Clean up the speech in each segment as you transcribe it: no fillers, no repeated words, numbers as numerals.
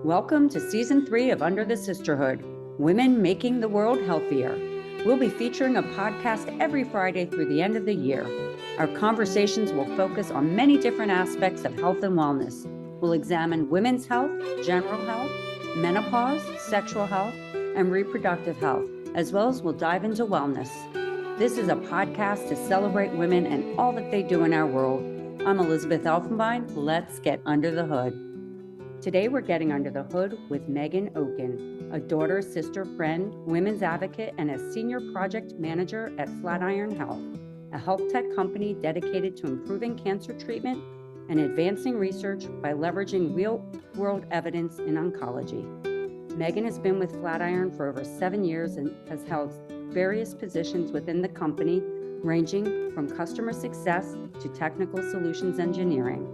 Welcome to Season 3 of Under the Sisterhood, Women Making the World Healthier. We'll be featuring a podcast every Friday through the end of the year. Our conversations will focus on many different aspects of health and wellness. We'll examine women's health, general health, menopause, sexual health, and reproductive health, as well as we'll dive into wellness. This is a podcast to celebrate women and all that they do in our world. I'm Elizabeth Elfenbein. Let's get under the hood. Today, we're getting under the hood with Megan Okin, a daughter, sister, friend, women's advocate, and a senior project manager at Flatiron Health, a health tech company dedicated to improving cancer treatment and advancing research by leveraging real-world evidence in oncology. Megan has been with Flatiron for over 7 years and has held various positions within the company, ranging from customer success to technical solutions engineering.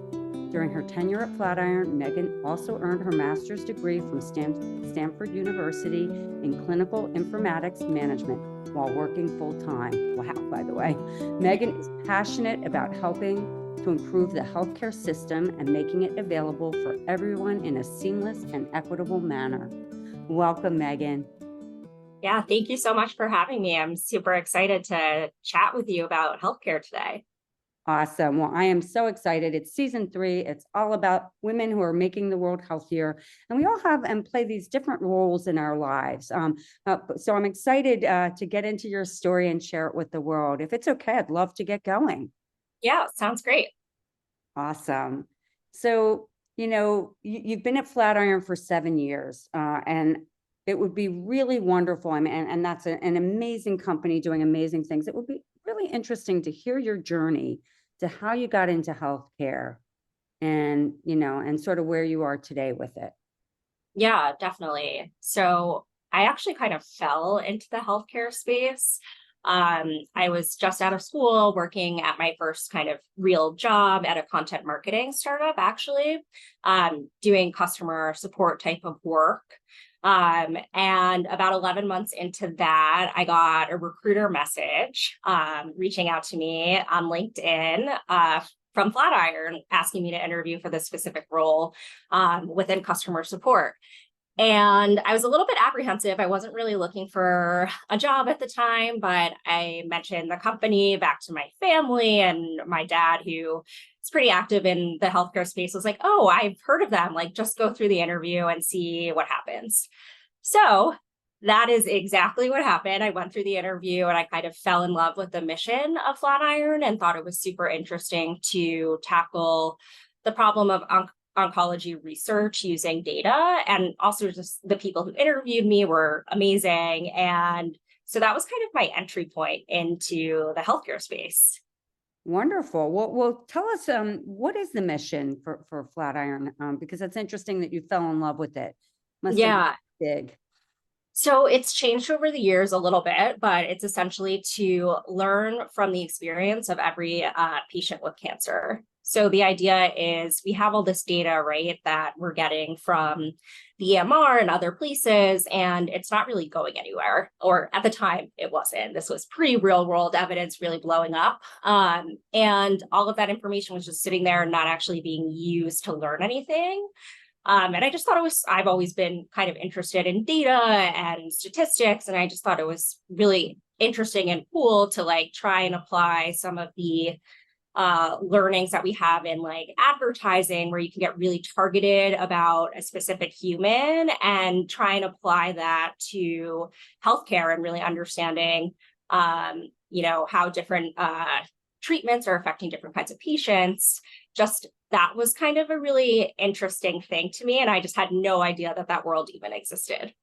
During her tenure at Flatiron, Megan also earned her master's degree from Stanford University in Clinical Informatics Management while working full-time. Wow, by the way. Megan is passionate about helping to improve the healthcare system and making it available for everyone in a seamless and equitable manner. Welcome, Megan. Yeah, thank you so much for having me. I'm super excited to chat with you about healthcare today. Awesome. Well, I am so excited. It's season 3. It's all about women who are making the world healthier. And we all have and play these different roles in our lives. So I'm excited to get into your story and share it with the world. If it's okay, I'd love to get going. Yeah, sounds great. Awesome. So, you've been at Flatiron for 7 years, and it would be really wonderful. I mean, and that's an amazing company doing amazing things. It would be really interesting to hear your journey to how you got into healthcare and, and sort of where you are today with it. Yeah, definitely. So I actually kind of fell into the healthcare space. I was just out of school working at my first kind of real job at a content marketing startup, actually, doing customer support type of work. And about 11 months into that, I got a recruiter message reaching out to me on LinkedIn from Flatiron, asking me to interview for this specific role within customer support. And I was a little bit apprehensive. I wasn't really looking for a job at the time, but I mentioned the company back to my family, and my dad, who is pretty active in the healthcare space, was like, "Oh, I've heard of them. Like, just go through the interview and see what happens." So that is exactly what happened. I went through the interview and I kind of fell in love with the mission of Flatiron and thought it was super interesting to tackle the problem of oncology research using data. And also just the people who interviewed me were amazing. And so that was kind of my entry point into the healthcare space. Wonderful. Well, tell us, what is the mission for Flatiron? Because it's interesting that you fell in love with it. Must have been big. So it's changed over the years a little bit, but it's essentially to learn from the experience of every patient with cancer. So the idea is we have all this data, right, that we're getting from the EMR and other places, and it's not really going anywhere. Or at the time, it wasn't. This was pre-real world evidence really blowing up. And all of that information was just sitting there and not actually being used to learn anything. And I just thought I've always been kind of interested in data and statistics. And I just thought it was really interesting and cool to like try and apply some of the learnings that we have in like advertising, where you can get really targeted about a specific human, and try and apply that to healthcare and really understanding, how different treatments are affecting different kinds of patients. Just that was kind of a really interesting thing to me. And I just had no idea that world even existed.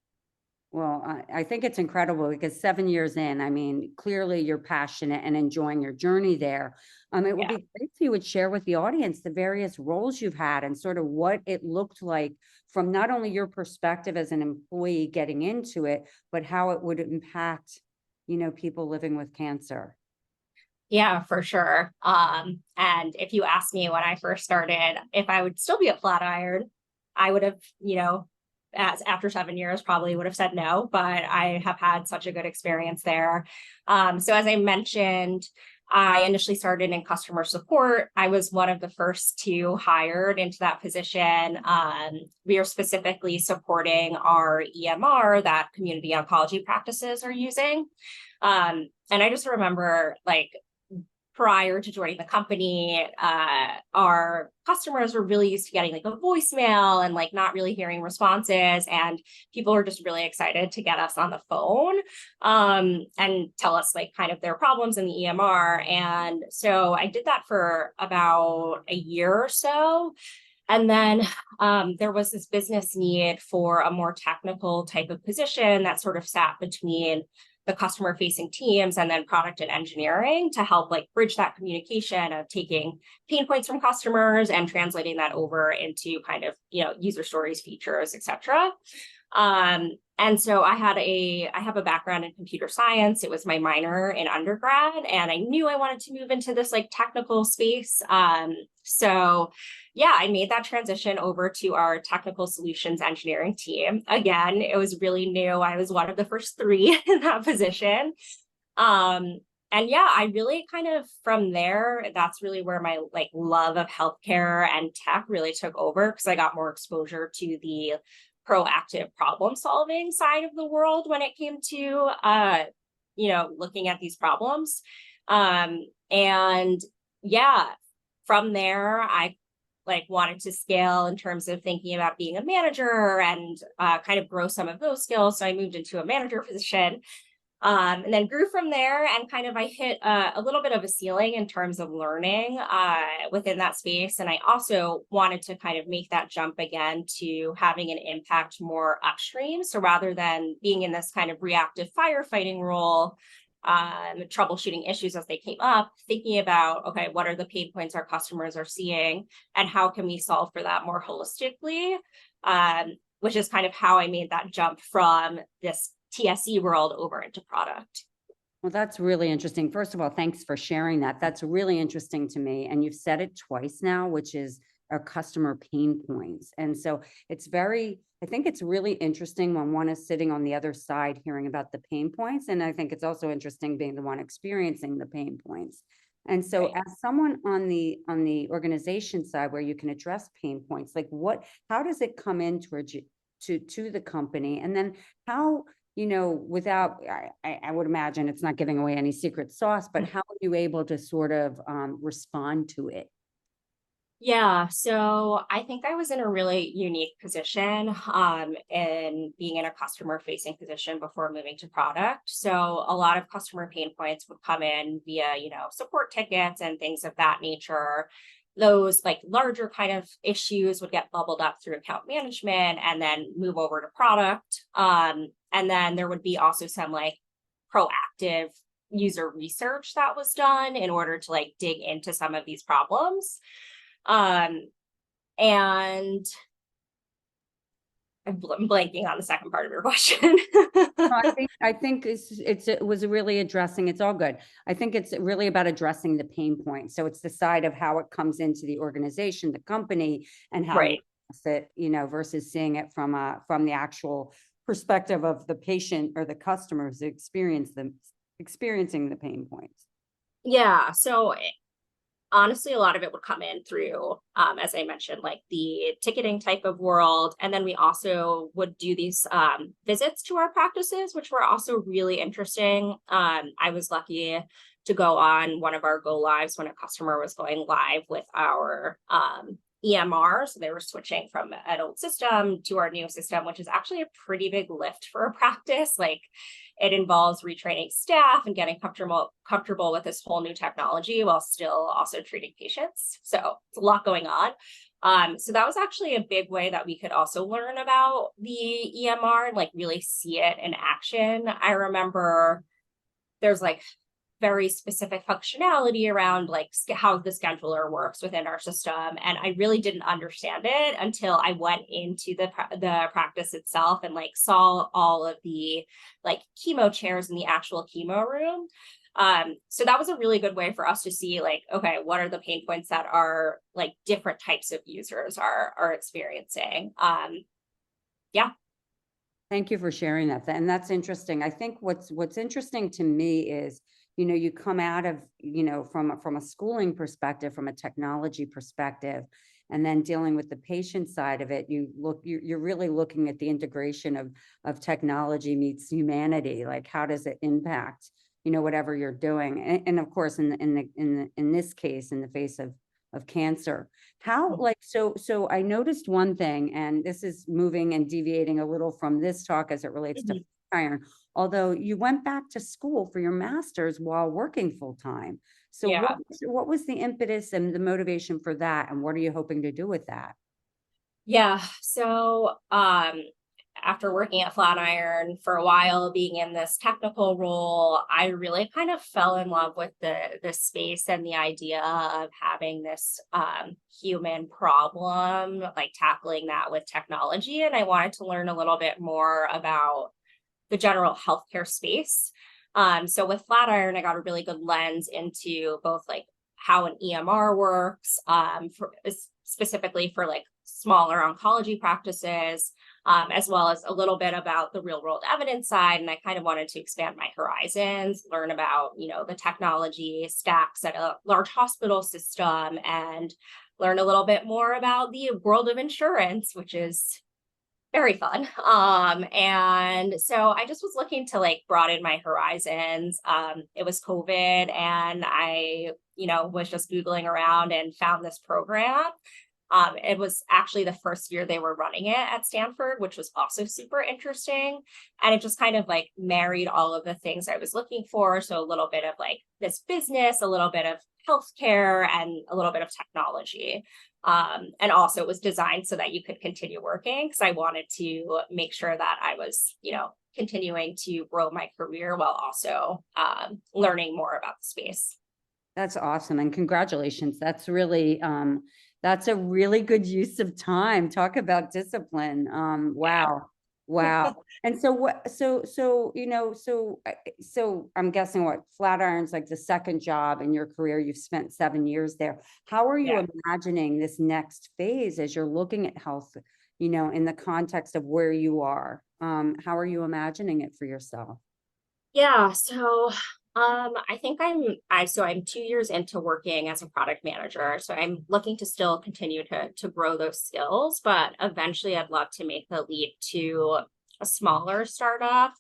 Well, I think it's incredible because 7 years in, I mean, clearly you're passionate and enjoying your journey there. It would be great if you would share with the audience the various roles you've had and sort of what it looked like from not only your perspective as an employee getting into it, but how it would impact, people living with cancer. Yeah, for sure. And if you asked me when I first started, if I would still be at Flatiron, I would have, after 7 years, probably would have said no, but I have had such a good experience there. So as I mentioned, I initially started in customer support. I was one of the first two hired into that position. We are specifically supporting our EMR that community oncology practices are using. And I just remember, like, prior to joining the company, our customers were really used to getting like a voicemail and like not really hearing responses. And people were just really excited to get us on the phone and tell us like kind of their problems in the EMR. And so I did that for about a year or so. And then there was this business need for a more technical type of position that sort of sat between the customer facing teams and then product and engineering to help like bridge that communication of taking pain points from customers and translating that over into kind of, user stories, features, etc. And so I have a background in computer science. It was my minor in undergrad, and I knew I wanted to move into this like technical space. So yeah, I made that transition over to our technical solutions engineering team. Again, it was really new. I was one of the first three in that position. And yeah, I really kind of from there, that's really where my like love of healthcare and tech really took over, because I got more exposure to the proactive problem solving side of the world when it came to looking at these problems. And yeah, from there I like wanted to scale in terms of thinking about being a manager and kind of grow some of those skills. So I moved into a manager position. And then grew from there, and kind of I hit a little bit of a ceiling in terms of learning within that space. And I also wanted to kind of make that jump again to having an impact more upstream. So rather than being in this kind of reactive firefighting role, troubleshooting issues as they came up, thinking about, okay, what are the pain points our customers are seeing and how can we solve for that more holistically, which is kind of how I made that jump from this TSE world over into product. Well, that's really interesting. First of all, thanks for sharing that. That's really interesting to me. And you've said it twice now, which is our customer pain points. And so I think it's really interesting when one is sitting on the other side hearing about the pain points. And I think it's also interesting being the one experiencing the pain points. And so Right. as someone on the organization side where you can address pain points, like how does it come into to the company? And then how, without, I would imagine it's not giving away any secret sauce, but how are you able to sort of respond to it? Yeah, so I think I was in a really unique position in being in a customer facing position before moving to product. So a lot of customer pain points would come in via, support tickets and things of that nature. Those like larger kind of issues would get bubbled up through account management and then move over to product. And then there would be also some like proactive user research that was done in order to like dig into some of these problems. And I'm blanking on the second part of your question. I think it was really addressing, it's all good. I think it's really about addressing the pain point. So it's the side of how it comes into the organization, the company, and how you Right. address it, versus seeing it from the actual perspective of the patient or the customers experiencing the pain points. Yeah. So honestly, a lot of it would come in through, as I mentioned, like the ticketing type of world. And then we also would do these visits to our practices, which were also really interesting. I was lucky to go on one of our go lives when a customer was going live with our EMR. So they were switching from an old system to our new system, which is actually a pretty big lift for a practice. Like it involves retraining staff and getting comfortable with this whole new technology while still also treating patients. So it's a lot going on. So that was actually a big way that we could also learn about the EMR and like really see it in action. I remember there's like very specific functionality around like how the scheduler works within our system. And I really didn't understand it until I went into the practice itself and like saw all of the like chemo chairs in the actual chemo room. So that was a really good way for us to see like, okay, what are the pain points that are like different types of users are experiencing? Yeah. Thank you for sharing that. And that's interesting. I think what's interesting to me is, you come out of, from a schooling perspective, from a technology perspective, and then dealing with the patient side of it, you're really looking at the integration of technology meets humanity. Like, how does it impact, whatever you're doing? And of course, in this case, in the face of cancer. How, like, so I noticed one thing, and this is moving and deviating a little from this talk as it relates to Mhm. iron, although you went back to school for your master's while working full time. So Yeah. what was the impetus and the motivation for that? And what are you hoping to do with that? Yeah. So, after working at Flatiron for a while, being in this technical role, I really kind of fell in love with the space and the idea of having this human problem, like tackling that with technology. And I wanted to learn a little bit more about the general healthcare space. So with Flatiron, I got a really good lens into both like how an EMR works, specifically for like smaller oncology practices, as well as a little bit about the real world evidence side. And I kind of wanted to expand my horizons, learn about, the technology stacks at a large hospital system, and learn a little bit more about the world of insurance, which is very fun. And so I just was looking to like broaden my horizons. It was COVID, and I, was just Googling around and found this program. It was actually the first year they were running it at Stanford, which was also super interesting. And it just kind of like married all of the things I was looking for. So a little bit of like this business, a little bit of healthcare, and a little bit of technology. And also it was designed so that you could continue working, because I wanted to make sure that I was, continuing to grow my career while also learning more about the space. That's awesome. And congratulations. That's a really good use of time. Talk about discipline. Yeah. Wow. Wow. And so what, so I'm guessing what Flatiron's like the second job in your career. You've spent 7 years there. How are Yeah. you imagining this next phase as you're looking at health, in the context of where you are? How are you imagining it for yourself? Yeah, so I think I'm 2 years into working as a product manager. So I'm looking to still continue to grow those skills, but eventually I'd love to make the leap to a smaller startup.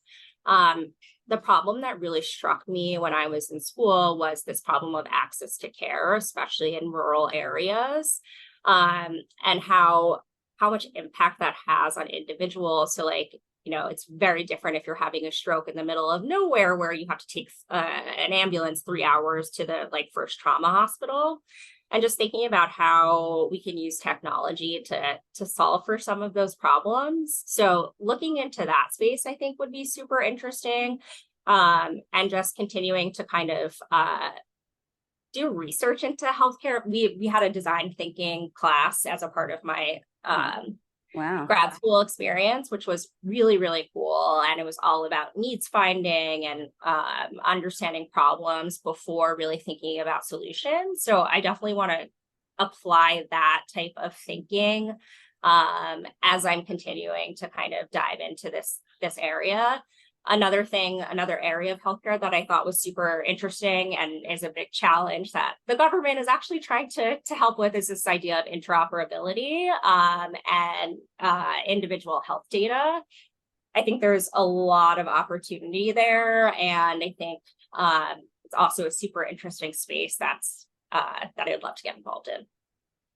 Um, the problem that really struck me when I was in school was this problem of access to care, especially in rural areas, and how much impact that has on individuals. So like, it's very different if you're having a stroke in the middle of nowhere where you have to take an ambulance 3 hours to the like first trauma hospital. And just thinking about how we can use technology to solve for some of those problems. So looking into that space, I think would be super interesting. And just continuing to kind of do research into healthcare. We had a design thinking class as a part of my Wow. grad school experience, which was really, really cool. And it was all about needs finding and understanding problems before really thinking about solutions. So I definitely want to apply that type of thinking as I'm continuing to kind of dive into this area. Another area of healthcare that I thought was super interesting and is a big challenge that the government is actually trying to help with is this idea of interoperability and individual health data. I think there's a lot of opportunity there, and I think it's also a super interesting space that I'd love to get involved in.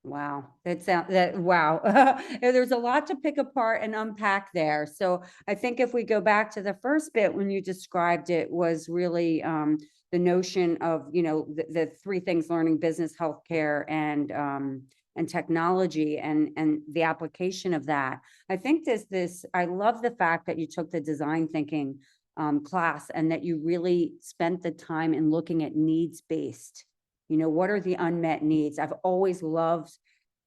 Wow, wow. There's a lot to pick apart and unpack there. So I think if we go back to the first bit when you described it was really the notion of, the three things: learning, business, healthcare, and technology, and the application of that. I think I love the fact that you took the design thinking class, and that you really spent the time in looking at needs based. What are the unmet needs? I've always loved,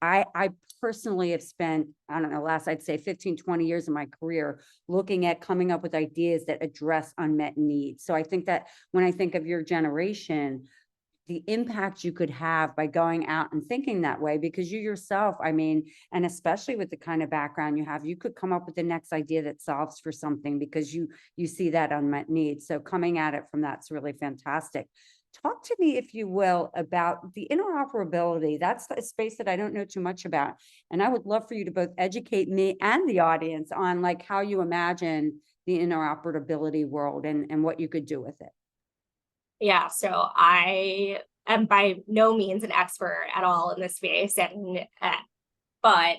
I personally have spent, I don't know, I'd say 15, 20 years of my career looking at coming up with ideas that address unmet needs. So I think that when I think of your generation, the impact you could have by going out and thinking that way, because you yourself, I mean, and especially with the kind of background you have, you could come up with the next idea that solves for something because you see that unmet need. So coming at it from that's really fantastic. Talk to me, if you will, about the interoperability. That's a space that I don't know too much about. And I would love for you to both educate me and the audience on like how you imagine the interoperability world and what you could do with it. Yeah, so I am by no means an expert at all in this space, but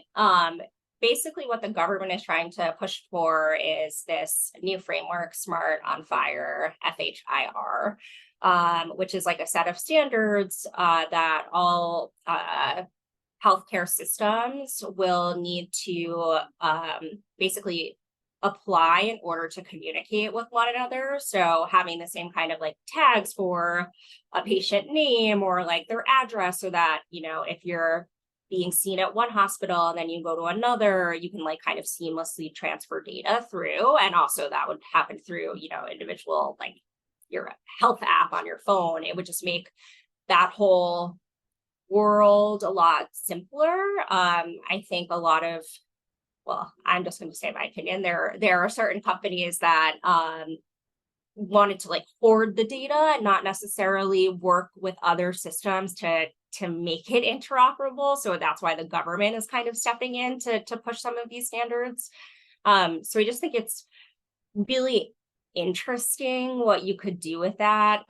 basically what the government is trying to push for is this new framework, Smart on Fire, FHIR, which is like a set of standards that all healthcare systems will need to basically apply in order to communicate with one another. So having the same kind of like tags for a patient name or like their address, so that, you know, if you're being seen at one hospital and then you go to another, you can like kind of seamlessly transfer data through. And also that would happen through, you know, individual, like your health app on your phone. It would just make that whole world a lot simpler. I think a lot of, well, I'm just going to say my opinion. There are certain companies that wanted to like hoard the data and not necessarily work with other systems to make it interoperable. So that's why the government is kind of stepping in to push some of these standards. So I just think it's really interesting what you could do with that.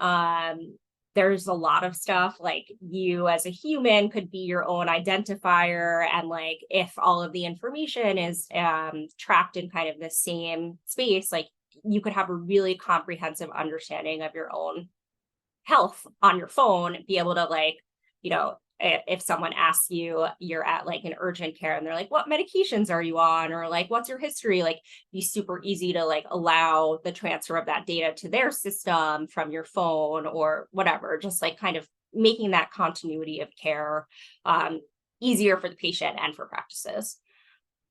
There's a lot of stuff like you as a human could be your own identifier. And like, if all of the information is trapped in kind of the same space, like you could have a really comprehensive understanding of your own health on your phone, be able to like, you know, if someone asks you, you're at like an urgent care and they're like, what medications are you on? Or like, what's your history? Like be super easy to like allow the transfer of that data to their system from your phone or whatever, just like kind of making that continuity of care easier for the patient and for practices.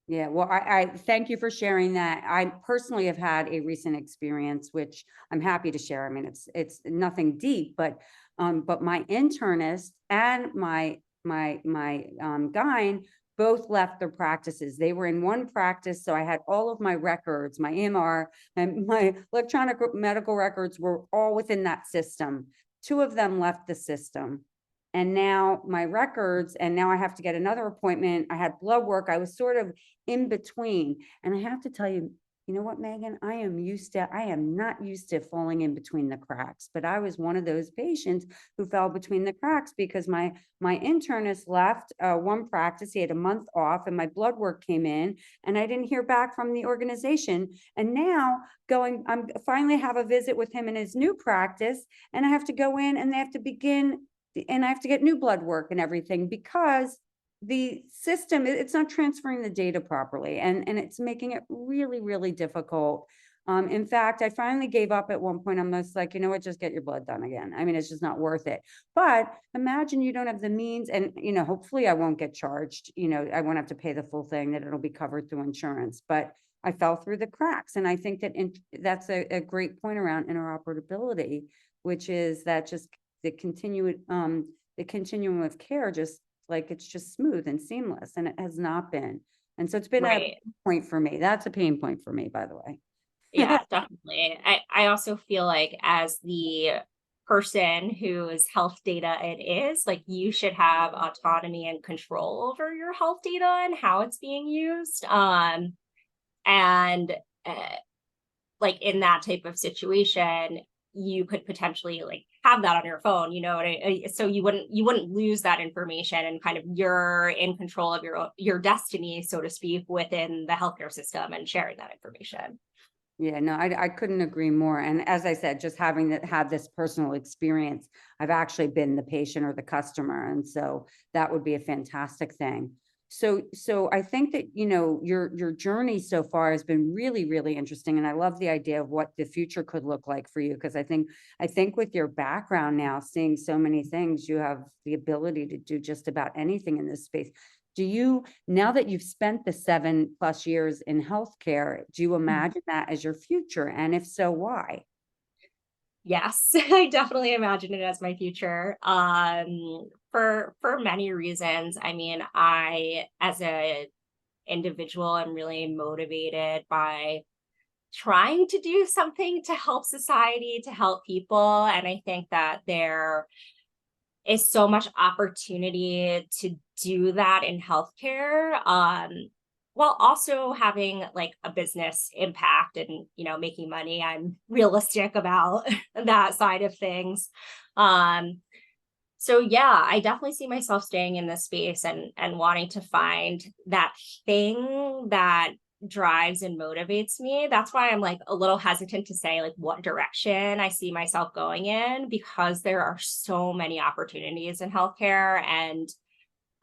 Yeah, well, I thank you for sharing that. I personally have had a recent experience, which I'm happy to share. I mean, it's nothing deep, but my internist and my gyne both left their practices. They were in one practice, so I had all of my records, my EMR and my electronic medical records were all within that system. Two of them left the system. And now my records, and now I have to get another appointment. I had blood work. I was sort of in between. And I have to tell you, you know what, Megan, I am not used to falling in between the cracks, but I was one of those patients who fell between the cracks because my internist left one practice. He had a month off and my blood work came in and I didn't hear back from the organization. And now I'm finally have a visit with him in his new practice, and I have to go in and they have to begin and I have to get new blood work and everything because the system, it's not transferring the data properly. And it's making it really, really difficult. In fact, I finally gave up at one point. I'm just like, you know what, just get your blood done again. I mean, it's just not worth it. But imagine you don't have the means and, you know, hopefully I won't get charged. You know, I won't have to pay the full thing, that it'll be covered through insurance. But I fell through the cracks. And I think that that's a great point around interoperability, which is that just the continuum of care, just like it's just smooth and seamless, and it has not been. And so it's been Right. a point for me. That's a pain point for me, by the way. Yeah, definitely. I also feel like as the person whose health data it is, like you should have autonomy and control over your health data and how it's being used. And uh, like in that type of situation, you could potentially like have that on your phone, you know, so you wouldn't lose that information, and kind of you're in control of your destiny, so to speak, within the healthcare system and sharing that information. Yeah, no, I couldn't agree more. And as I said, just having had this personal experience, I've actually been the patient or the customer. And so that would be a fantastic thing. So I think that, you know, your journey so far has been really, really interesting. And I love the idea of what the future could look like for you, because I think with your background now, seeing so many things, you have the ability to do just about anything in this space. Do you, now that you've spent the 7+ years in healthcare, do you imagine that as your future? And if so, why? Yes, I definitely imagine it as my future. For many reasons. I mean, I as a individual am really motivated by trying to do something to help society, to help people. And I think that there is so much opportunity to do that in healthcare. While also having like a business impact and, making money. I'm realistic about that side of things. Um, so yeah, I definitely see myself staying in this space and wanting to find that thing that drives and motivates me. That's why I'm like a little hesitant to say like what direction I see myself going in, because there are so many opportunities in healthcare, and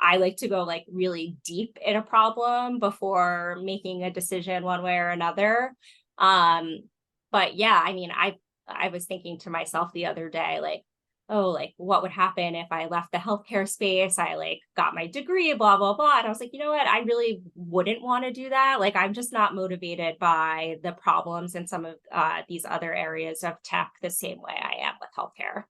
I like to go like really deep in a problem before making a decision one way or another. Um, but yeah, I mean, I was thinking to myself the other day, like, oh, like what would happen if I left the healthcare space? I like got my degree, blah, blah, blah. And I was like, you know what? I really wouldn't want to do that. Like, I'm just not motivated by the problems in some of these other areas of tech the same way I am with healthcare.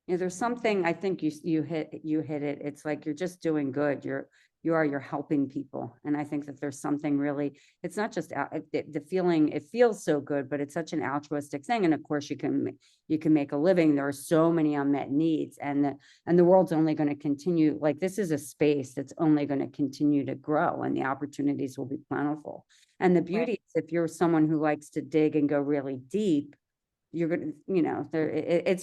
There's something I think you hit it. It's like you're just doing good. You're helping people, and I think that there's something really. It's not just the feeling. It feels so good, but it's such an altruistic thing. And of course, you can make a living. There are so many unmet needs, and the world's only going to continue. Like, this is a space that's only going to continue to grow, and the opportunities will be plentiful. And the Right. beauty is, if you're someone who likes to dig and go really deep, you're gonna, it's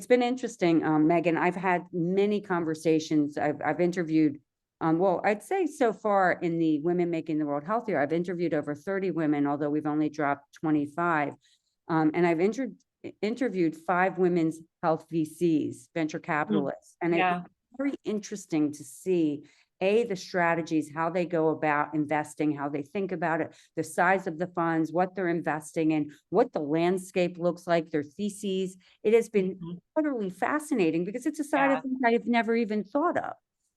been interesting, Megan. I've had many conversations. I've interviewed, well, I'd say so far in the Women Making the World Healthier, I've interviewed over 30 women, although we've only dropped 25. And I've interviewed 5 women's health VCs, venture Mm. capitalists, and it's Yeah. very interesting to see the strategies, how they go about investing, how they think about it, the size of the funds, what they're investing in, what the landscape looks like, their theses. It has been Mhm. utterly fascinating because it's a side of Yeah. things I've never even thought of.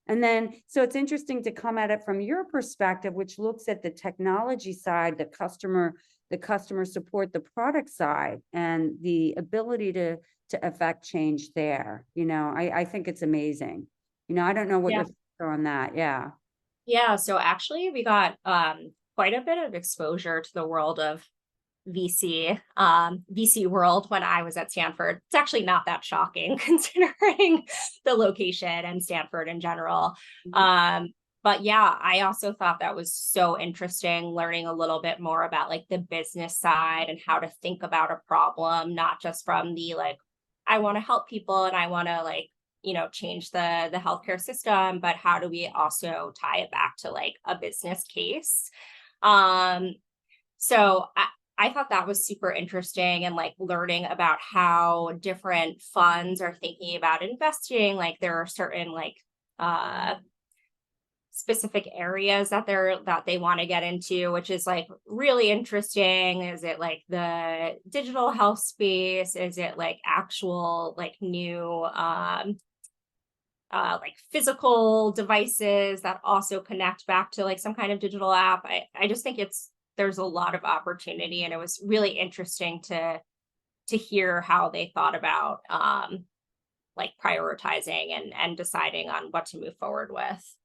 And then, so it's interesting to come at it from your perspective, which looks at the technology side, the customer support, the product side, and the ability to affect change there. I think it's amazing. I don't know what Yeah. your thoughts are on that. Yeah. Yeah, so actually we got quite a bit of exposure to the world of VC world when I was at Stanford. It's actually not that shocking considering the location and Stanford in general. Mhm. Um, but yeah, I also thought that was so interesting learning a little bit more about like the business side and how to think about a problem, not just from the like, I want to help people and I want to like, change the healthcare system, but how do we also tie it back to like a business case? Um, so I thought that was super interesting, and like learning about how different funds are thinking about investing. Like there are certain like uh specific areas that they want to get into, which is like really interesting. Is it like the digital health space? Is it like actual like new like physical devices that also connect back to like some kind of digital app? I just think there's a lot of opportunity, and it was really interesting to hear how they thought about like prioritizing and deciding on what to move forward with.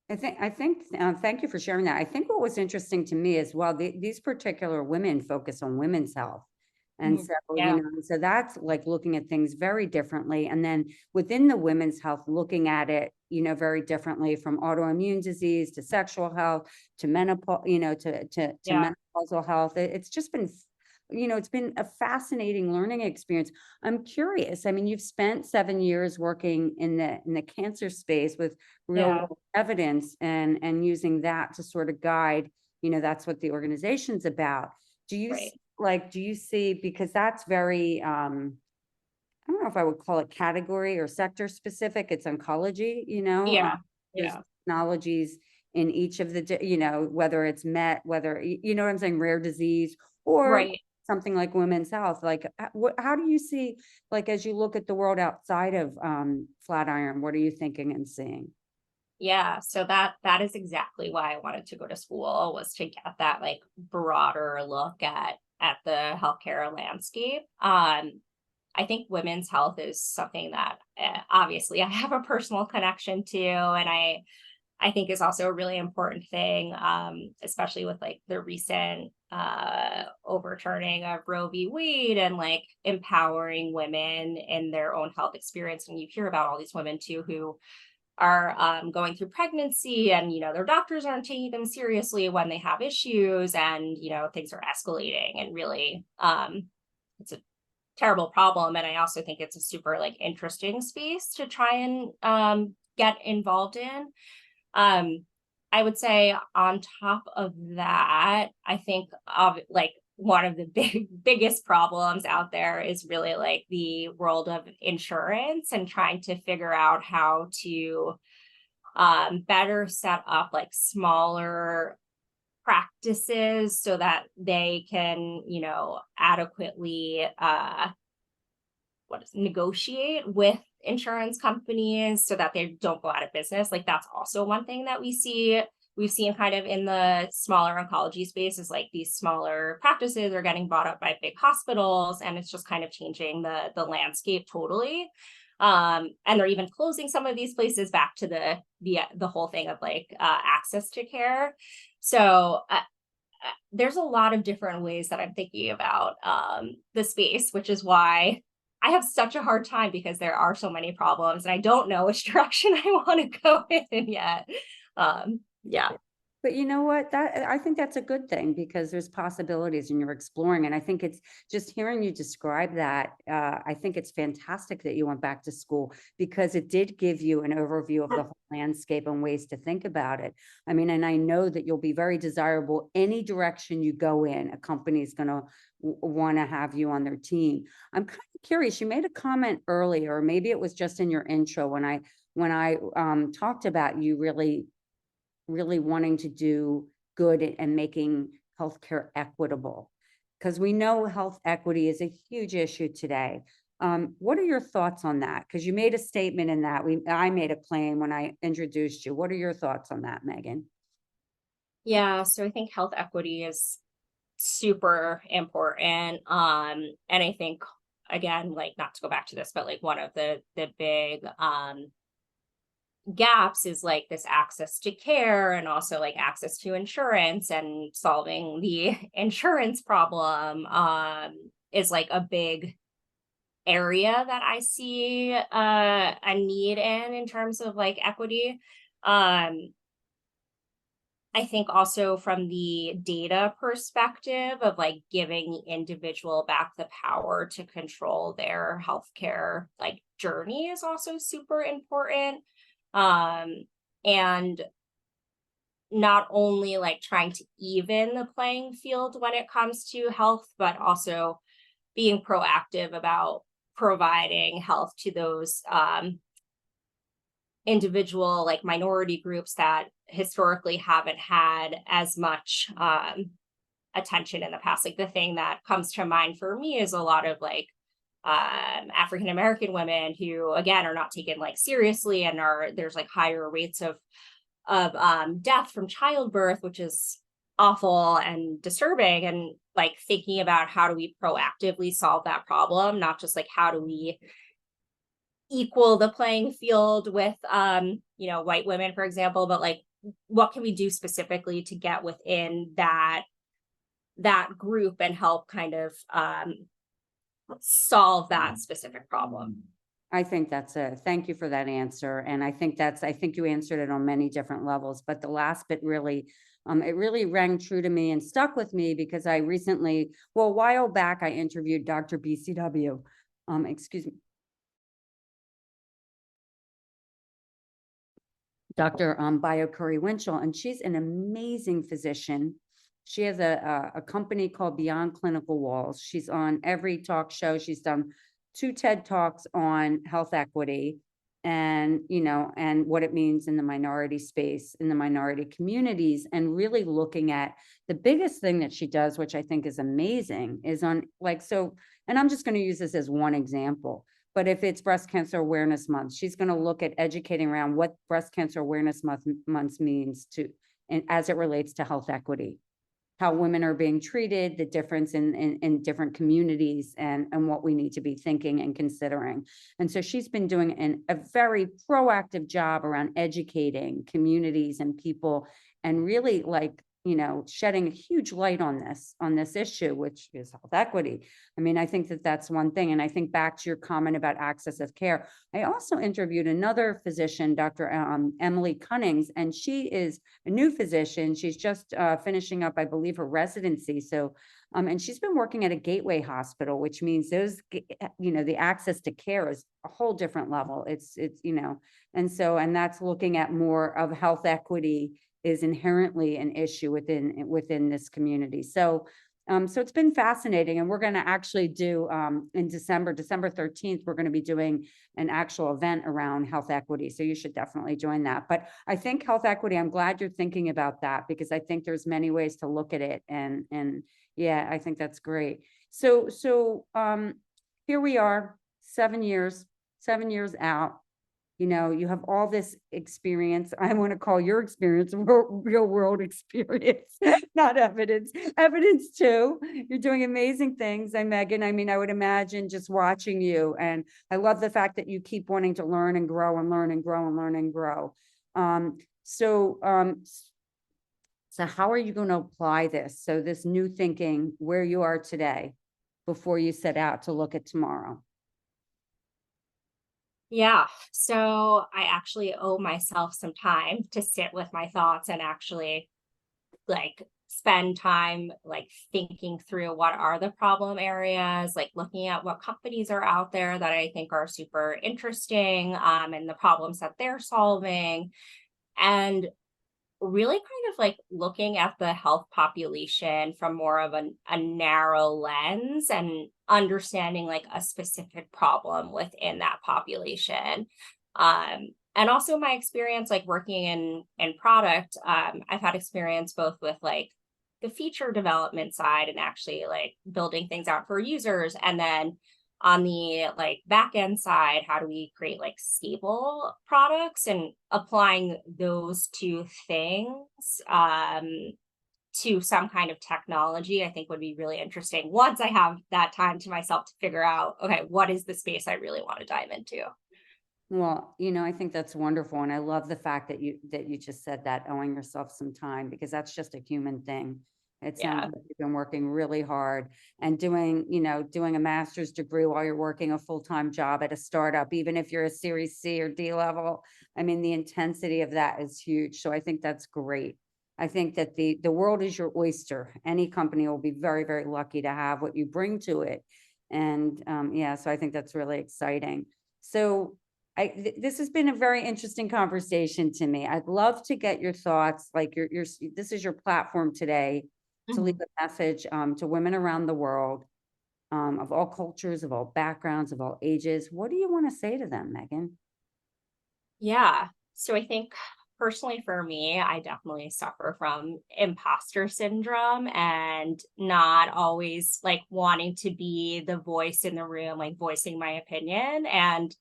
I think, thank you for sharing that. I think what was interesting to me as well, these particular women focus on women's health. And Mhm. so, Yeah. so that's like looking at things very differently. And then within the women's health, looking at it, very differently, from autoimmune disease to sexual health to menopause, to Yeah. menopausal health. It's just been, it's been a fascinating learning experience. I'm curious. I mean, you've spent 7 years working in the cancer space with real Yeah. world evidence, and using that to sort of guide, that's what the organization's about. Do you Right. see, do you see, because that's very, I don't know if I would call it category or sector specific, it's oncology, Yeah. there's Yeah. technologies in each of the, whether it's whether, you know what I'm saying, rare disease, or Right. something like women's health. Like, how do you see, like, as you look at the world outside of Flatiron, what are you thinking and seeing? Yeah, so that is exactly why I wanted to go to school, was to get that like broader look at the healthcare landscape. I think women's health is something that obviously I have a personal connection to, and I think is also a really important thing, especially with like the recent overturning of Roe v. Wade and like empowering women in their own health experience. And you hear about all these women too who are going through pregnancy, and their doctors aren't taking them seriously when they have issues, and things are escalating, and really it's a terrible problem. And I also think it's a super like interesting space to try and get involved in. I would say on top of that, I think of like one of the biggest problems out there is really like the world of insurance, and trying to figure out how to better set up like smaller practices so that they can, adequately negotiate with insurance companies so that they don't go out of business. Like that's also one thing that we've seen kind of in the smaller oncology space, is like these smaller practices are getting bought up by big hospitals, and it's just kind of changing the landscape totally. And they're even closing some of these places back to the whole thing of like access to care. So there's a lot of different ways that I'm thinking about the space, which is why I have such a hard time, because there are so many problems and I don't know which direction I want to go in yet. Yeah. But you know what? I think that's a good thing, because there's possibilities and you're exploring. And I think it's just hearing you describe that. I think it's fantastic that you went back to school, because it did give you an overview of the whole landscape and ways to think about it. I mean, and I know that you'll be very desirable any direction you go in. A company is going to want to have you on their team. I'm kind of curious. You made a comment earlier, or maybe it was just in your intro when I talked about you really wanting to do good and making healthcare equitable, because we know health equity is a huge issue today. What are your thoughts on that? Because you made a statement in that I made a claim when I introduced you. What are your thoughts on that, Megan? Yeah. So I think health equity is super important. And I think, again, like, not to go back to this, but like one of the big gaps is like this access to care, and also like access to insurance, and solving the insurance problem is like a big area that I see a need in terms of like equity. I think also from the data perspective of like giving the individual back the power to control their healthcare like journey is also super important. And not only like trying to even the playing field when it comes to health, but also being proactive about providing health to those individual like minority groups that historically haven't had as much attention in the past. Like the thing that comes to mind for me is a lot of like African American women who again are not taken like seriously, and there's like higher rates of death from childbirth, which is awful and disturbing. And like thinking about how do we proactively solve that problem, not just like how do we equal the playing field with white women, for example, but like what can we do specifically to get within that group and help kind of solve that specific problem. I think thank you for that answer. And I think you answered it on many different levels, but the last bit really, it really rang true to me and stuck with me, because I recently, well, a while back, I interviewed Dr. BCW, excuse me, Dr. Bio Curry Winchell, and she's an amazing physician. She has a company called Beyond Clinical Walls. She's on every talk show. She's done 2 TED Talks on health equity and, and what it means in the minority space, in the minority communities, and really looking at the biggest thing that she does, which I think is amazing, is on like, so, and I'm just going to use this as one example. But if it's Breast Cancer Awareness Month, she's going to look at educating around what Breast Cancer Awareness Month means to, and as it relates to health equity. how women are being treated, the difference in different communities, and what we need to be thinking and considering. And so she's been doing a very proactive job around educating communities and people, and really, like, shedding a huge light on this issue, which is health equity. I mean, I think that that's one thing. And I think back to your comment about access of care. I also interviewed another physician, Dr. Emily Cunnings, and she is a new physician. She's just finishing up, I believe, her residency. So, and she's been working at a gateway hospital, which means the access to care is a whole different level. It's, and that's looking at more of health equity is inherently an issue within this community. So, so it's been fascinating, and we're going to actually do in December 13th, we're going to be doing an actual event around health equity. So you should definitely join that. But I think health equity, I'm glad you're thinking about that, because I think there's many ways to look at it. And yeah, I think that's great. So here we are, 7 years out. You have all this experience. I want to call your experience real world experience, not evidence too. You're doing amazing things. Megan, I mean, I would imagine just watching you, and I love the fact that you keep wanting to learn and grow and learn and grow and learn and grow. So how are you going to apply this? So this new thinking where you are today before you set out to look at tomorrow? Yeah. So I actually owe myself some time to sit with my thoughts and actually like spend time like thinking through what are the problem areas, like looking at what companies are out there that I think are super interesting, and the problems that they're solving. And really kind of like looking at the health population from more of a narrow lens and understanding like a specific problem within that population. And also my experience like working in product, I've had experience both with like the feature development side and actually like building things out for users, and then on the like back end side, how do we create like stable products, and applying those two things to some kind of technology, I think would be really interesting once I have that time to myself to figure out, okay, what is the space I really want to dive into? Well, I think that's wonderful. And I love the fact that you just said that, owing yourself some time, because that's just a human thing. It sounds Yeah. like you've been working really hard and doing a master's degree while you're working a full-time job at a startup, even if you're a Series C or D level. I mean, the intensity of that is huge. So I think that's great. I think that the world is your oyster. Any company will be very, very lucky to have what you bring to it. And yeah, so I think that's really exciting. So this has been a very interesting conversation to me. I'd love to get your thoughts, like this is your platform today to leave Mhm. a message to women around the world, of all cultures, of all backgrounds, of all ages. What do you want to say to them, Megan? Yeah. So I think personally for me, I definitely suffer from imposter syndrome and not always like wanting to be the voice in the room, like voicing my opinion. And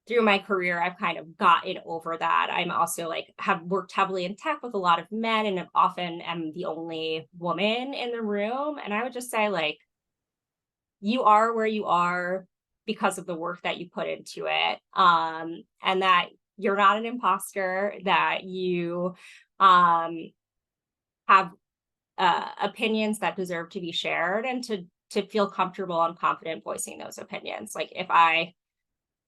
through my career, I've kind of gotten over that. I'm also like have worked heavily in tech with a lot of men, and often am the only woman in the room. And I would just say, like, you are where you are because of the work that you put into it. And that you're not an imposter, that you um have opinions that deserve to be shared, and to feel comfortable and confident voicing those opinions. Like if I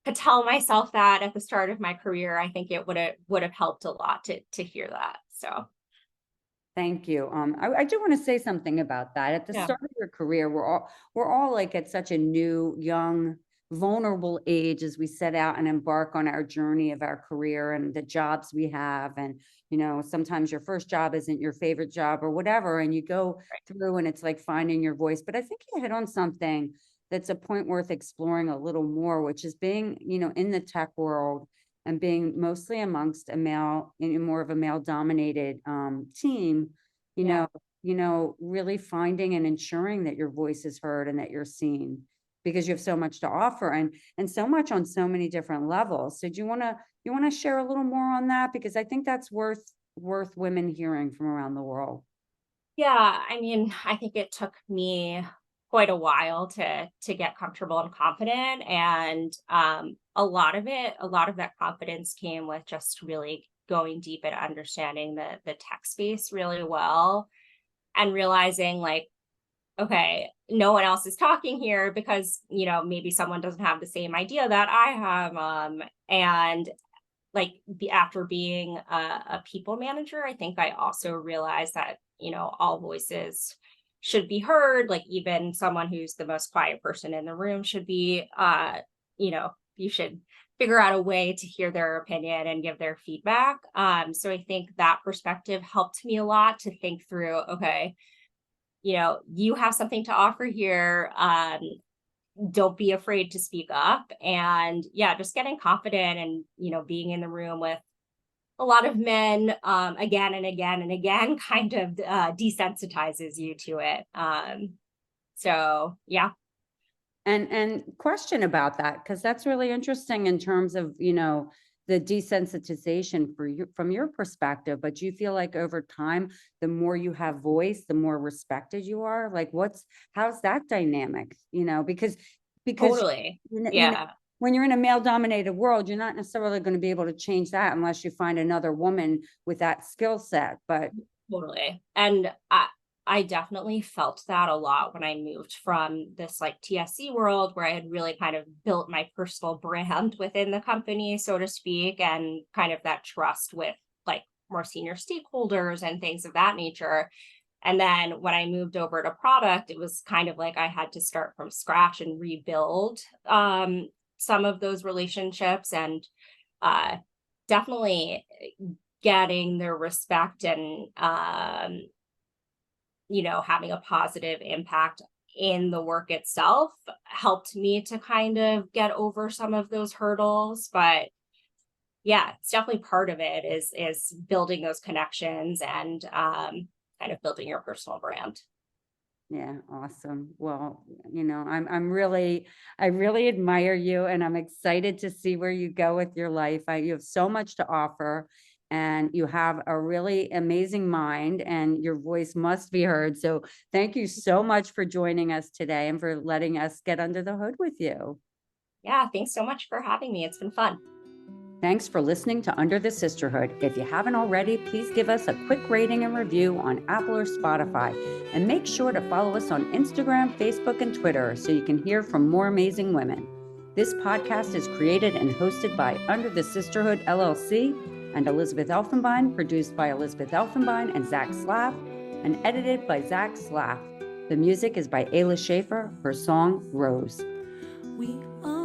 could tell myself that at the start of my career, I think it would have helped a lot to hear that. So Thank you. I do want to say something about that. At the yeah, start of your career, we're all like at such a new, young, vulnerable age as we set out and embark on our journey of our career and the jobs we have. And sometimes your first job isn't your favorite job or whatever, and you go through and it's like finding your voice. But I think you hit on something that's a point worth exploring a little more, which is being, in the tech world and being mostly amongst more of a male dominated team, you yeah. know, really finding and ensuring that your voice is heard and that you're seen, because you have so much to offer, and so much on so many different levels. So do you want to share a little more on that? Because I think that's worth women hearing from around the world. Yeah, I mean, I think it took me quite a while to get comfortable and confident, and a lot of that confidence came with just really going deep at understanding the tech space really well, and realizing like, okay, no one else is talking here because, maybe someone doesn't have the same idea that I have. And like after being a people manager, I think I also realized that, all voices should be heard. Like even someone who's the most quiet person in the room should be, you should figure out a way to hear their opinion and give their feedback. So I think that perspective helped me a lot to think through, okay, you have something to offer here. Don't be afraid to speak up. And yeah, just getting confident and, being in the room with a lot of men again and again and again kind of desensitizes you to it. So yeah. And question about that, because that's really interesting in terms of, the desensitization for you from your perspective. But do you feel like over time, the more you have voice, the more respected you are? Like how's that dynamic? Because Totally. you know, you know, Yeah. when you're in a male dominated world, you're not necessarily going to be able to change that unless you find another woman with that skill set. But Totally. And I definitely felt that a lot when I moved from this like TSC world where I had really kind of built my personal brand within the company, so to speak, and kind of that trust with like more senior stakeholders and things of that nature. And then when I moved over to product, it was kind of like I had to start from scratch and rebuild some of those relationships, and uh, definitely getting their respect and having a positive impact in the work itself helped me to kind of get over some of those hurdles. But yeah, it's definitely part of it is building those connections and kind of building your personal brand. yeah, awesome. Well, I really admire you, and I'm excited to see where you go with your life. You have so much to offer, and you have a really amazing mind, and your voice must be heard. So thank you so much for joining us today and for letting us get under the hood with you. Yeah, thanks so much for having me. It's been fun. Thanks for listening to Under the Sisterhood. If you haven't already, please give us a quick rating and review on Apple or Spotify. And make sure to follow us on Instagram, Facebook, and Twitter so you can hear from more amazing women. This podcast is created and hosted by Under the Sisterhood LLC and Elizabeth Elfenbein, produced by Elizabeth Elfenbein and Zach Slaff, and edited by Zach Slaff. The music is by Ayla Schaefer, her song Rose. We are